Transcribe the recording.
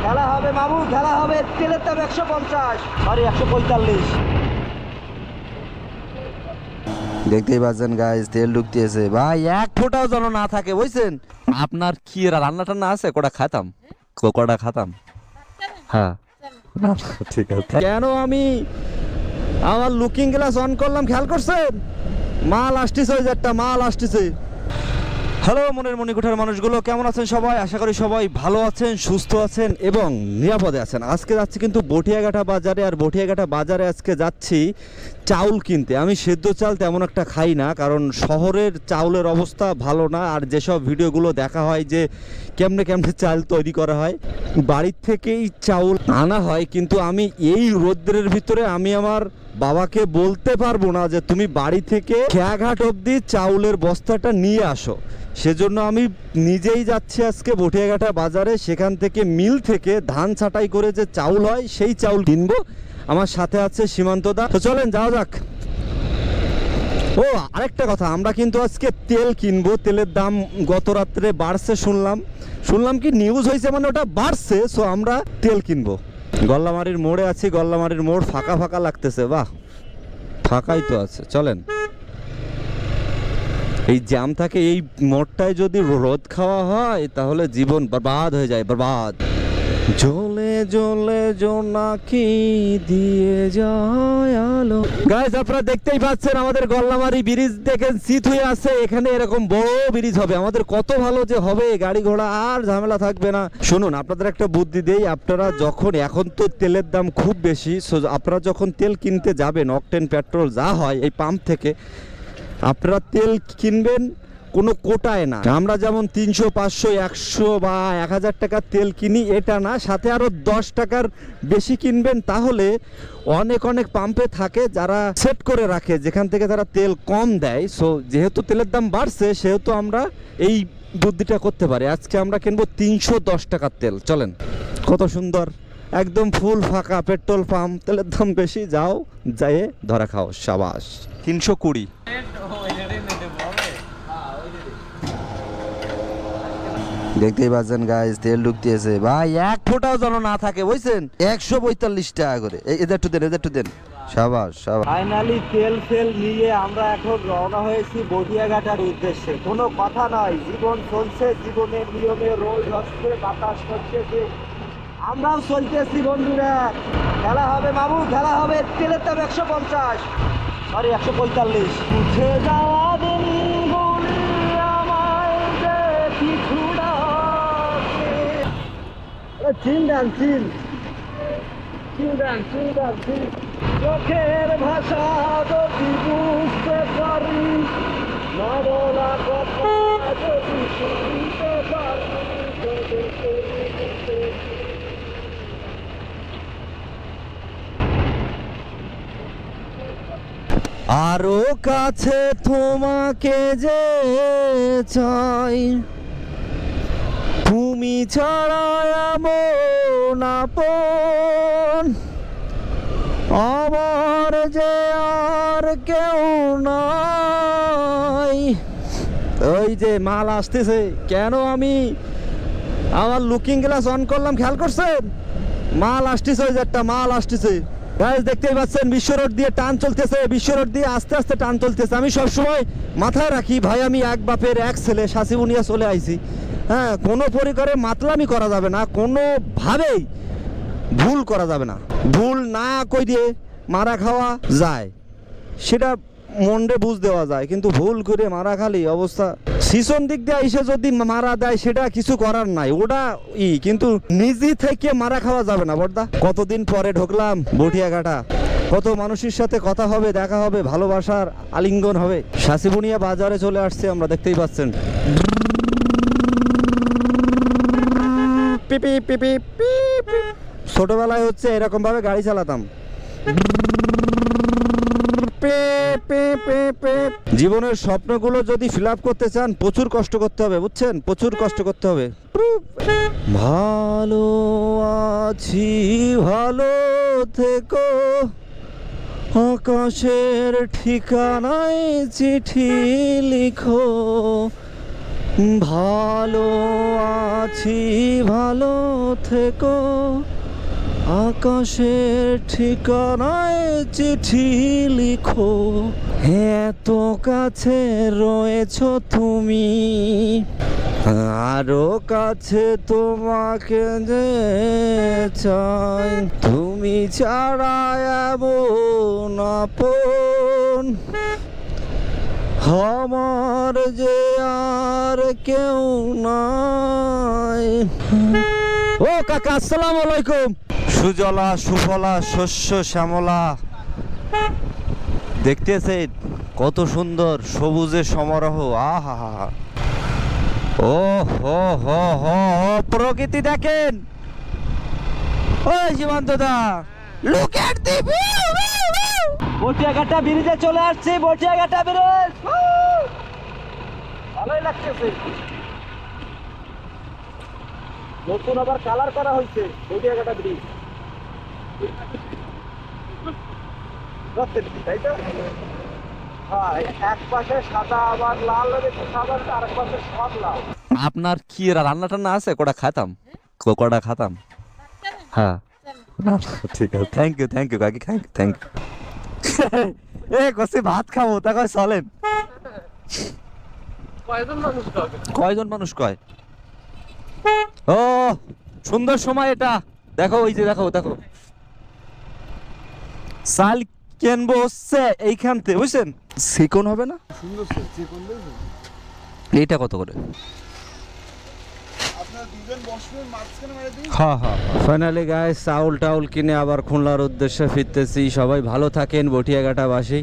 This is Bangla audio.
খেলা হবে মামু, খেলা হবে। তেলের দাম 150, সরি 145। দেখতেই পাচ্ছেন গাইস, তেল ঢুকতেছে ভাই, এক ফোঁটাও যেন না থাকে, বুঝছেন? আপনার কি রান্না টান্না আছে? কটা খাতাম, কটা খাতাম। হ্যাঁ ঠিক আছে। কেন আমি আমার লুকিং গ্লাস অন করলাম, খেয়াল করছেন? মাল আসতেছে, ওই যে একটা মাল আসতেছে। হ্যালো মনের মণিকোঠার মানুষগুলো, কেমন আছেন সবাই? আশা করি সবাই ভালো আছেন, সুস্থ আছেন এবং নিরাপদে আছেন। আজকে যাচ্ছি কিন্তু বটিয়াঘাটা বাজারে, আর বটিয়াঘাটা বাজারে আজকে যাচ্ছি চাউল কিনতে। আমি সেদ্ধ চাল তেমন একটা খাই না, কারণ শহরের চাউলের অবস্থা ভালো না। আর যেসব ভিডিওগুলো দেখা হয় যে কেমনে কেমনে চাল তৈরি করা হয়, বাড়ির থেকেই চাউল আনা হয়। কিন্তু আমি এই রৌদ্রের ভিতরে আমি আমার বাবাকে বলতে পারবো না যে তুমি বাড়ি থেকে খেয়াঘাট অবধি চাউলের বস্তাটা নিয়ে আসো। সেজন্য আমি নিজেই যাচ্ছি আজকে বটিয়াঘাটা বাজারে, সেখান থেকে মিল থেকে ধান ছাঁটাই করে যে চাউল হয় সেই চাউল কিনবো। আমার সাথে আছে সীমান্ত দা, তো চলেন যাওয়া যাক। ও আরেকটা কথা, আমরা কিন্তু আজকে তেল কিনবো। তেলের দাম গত রাত্রে বাড়ছে শুনলাম কি নিউজ হয়েছে, মানে ওটা বাড়ছে। সো আমরা তেল কিনবো। গল্লামারির মোড়ে আছি, গল্লামারির মোড় ফাঁকা ফাঁকা লাগতেছে। বাহ, ফাঁকাই তো আছে, চলেন। এই জ্যাম থাকে এই মোড়টায়, যদি রোদ খাওয়া হয় তাহলে জীবন বরবাদ হয়ে যায়, বরবাদ। জ্বলে জ্বলে জোনাকি দিয়ে যায় আলো। গাইস আপনারা দেখতেই পাচ্ছেন আমাদের গল্লামারি ব্রিজ দেখেন শীত হয়ে আছে। এখানে এরকম বড় ব্রিজ হবে, আমাদের কত ভালো যে হবে, গাড়ি ঘোড়া আর ঝামেলা থাকবে না। শুনুন, আপনাদের একটা বুদ্ধি দেই। আপনারা যখন, এখন তো তেলের দাম খুব বেশি, আপনারা যখন তেল কিনতে যাবেন, অকটেন পেট্রোল যা হয় এই পাম্প থেকে, আপনারা তেল কিনবেন কোনো কোটায় না। আমরা যেমন 300, 500, 100 বা 1000 টাকার তেল কিনি, এটা না, সাথে আরো 10 টাকার বেশি কিনবেন। তাহলে অনেক অনেক পাম্পে থাকে যারা সেট করে রাখে, যেখান থেকে তারা তেল কম দেয়। সো যেহেতু তেলের দাম বাড়ছে, সেহেতু আমরা এই বুদ্ধিটা করতে পারি। আজকে আমরা কিনবো 310 টাকার তেল। চলেন, কত সুন্দর, একদম ফুল ফাঁকা পেট্রোল পাম্প। তেলের দাম বেশি, যাও যেয়ে ধরা খাও, সাবাস। 320। দেখতেই পাচ্ছেন গাইস, তেল ঢুকতেছে ভাই, এক ফোঁটাও যেন না থাকে, বুঝছেন? 145 টাকা করে। এদের একটু দেন, সাবাস সাবাস। ফাইনালি তেল ফেল নিয়ে আমরা এখন রওনা হয়েছি বটিয়াঘাটার উদ্দেশ্যে। কোনো কথা নয়, জীবন চলছে, জীবনের নিয়মে রোদ হচ্ছে, বাতাস হচ্ছে, আমরাও চলতেছি বন্ধুরা। খেলা হবে মামু, খেলা হবে। তেলের দাম 150, সরি 145। উঠে যাওয়া দিনগুলি আমায় যে কিছু ডাকে। চিন দেন, চিন দেন। চোখের ভাষা যদি বুঝতে পারি, না বলা কথা যদি শুনতে পারি, আরো কাছে তোমাকে যে চাই, তুমি ছাড়া এমন আপন আমার যে আর কেউ নাই। ওই যে মাল আসতেছে, কেন আমি আমার লুকিং গ্লাস অন করলাম, খেয়াল করছেন? মাল আসতেছে, ওই যে একটা মাল আসতেছে। গাইস দেখতেই পাচ্ছেন, বিশ্ব রোড দিয়ে টান চলতেছে, বিশ্ব রোড দিয়ে আস্তে আস্তে টান চলতেছে। আমি সবসময় মাথায় রাখি ভাই, আমি এক বাপের এক ছেলে, শাসিবুনিয়া চলে আইছি। হ্যাঁ, কোনো পরিবারে মাতলামি করা যাবে না, কোনোভাবেই ভুল করা যাবে না। ভুল না কই দিয়ে মারা খাওয়া যায়, সেটা মন্ডে বুঝ দেওয়া যায়, কিন্তু ভুল করে মারা খালি অবস্থা, শিশন দিক দিয়ে এসে যদি মারা দেয় সেটা কিছু করার নাই, ওটা কিন্তু নিজে থেকে মারা খাওয়া যাবে না বড়দা। কতদিন পরে ঢুকলাম বটিয়াঘাটা, কত মানুষের সাথে কথা হবে, দেখা হবে, ভালোবাসার আলিঙ্গন হবে। শাসিবুনিয়া বাজারে চলে আসছে আমরা, দেখতেই পাচ্ছেন। পিপি পিপি পিপি। ছোটবেলায় হচ্ছে এরকম ভাবে গাড়ি চালাতাম। জীবনের স্বপ্নগুলো যদি ফিল আপ করতে চান, প্রচুর কষ্ট করতে হবে, বুঝছেন? প্রচুর কষ্ট করতে হবে। ভালো আছি, ভালো থেকো, আকাশের ঠিকানায় চিঠি লিখো, ভালো আছি ভালো থেকো, আকাশের ঠিকানায় চিঠি লিখো, এত কাছে রয়েছো তুমি, আরো কাছে তোমাকে যে চাই, তুমি ছাড়া এমন আপন আমার যে আর কেউ নাই। ও কাকা, আসসালামু আলাইকুম। সুজলা সুফলা শস্য শ্যামলা, দেখতেছেন কত সুন্দর সবুজের সমারোহ। আহা, ও হো হো হো, প্রকৃতি দেখেন। ওই সীমান্ত দা, look at the view. Batiaghata ব্রিজে চলে আসছি, বটিয়াঘাটা ব্রিজ ভালোই লাগতেছে। নতুন আবার কালার করা হয়েছে বটিয়াঘাটা ব্রিজ, তাই তো? হ্যাঁ, এক পাশে সাদা আবার লাল রয়েছে, সাদা আর এক পাশে সব লাল। আপনার কি রান্না টান্না আছে? কটা খাতাম, কটা খাতাম। হ্যাঁ ঠিক আছে, থ্যাংক ইউ কাকি, থ্যাংক ইউ। এ কষে ভাত খাবো, তা কয় চলেন। কয়জন মানুষ কয়? ও সুন্দর সময় এটা, দেখো ওই যে দেখো চাল কেনবো হচ্ছে এইখান থেকে, বুঝছেন? চিকন হবে না? এইটা কত করে? হ্যাঁ, ফাইনালি গাইস চাউল টাউল কিনে আবার খুলনার উদ্দেশ্যে ফিরতেছি। সবাই ভালো থাকেন বটিয়াঘাটা বাসী।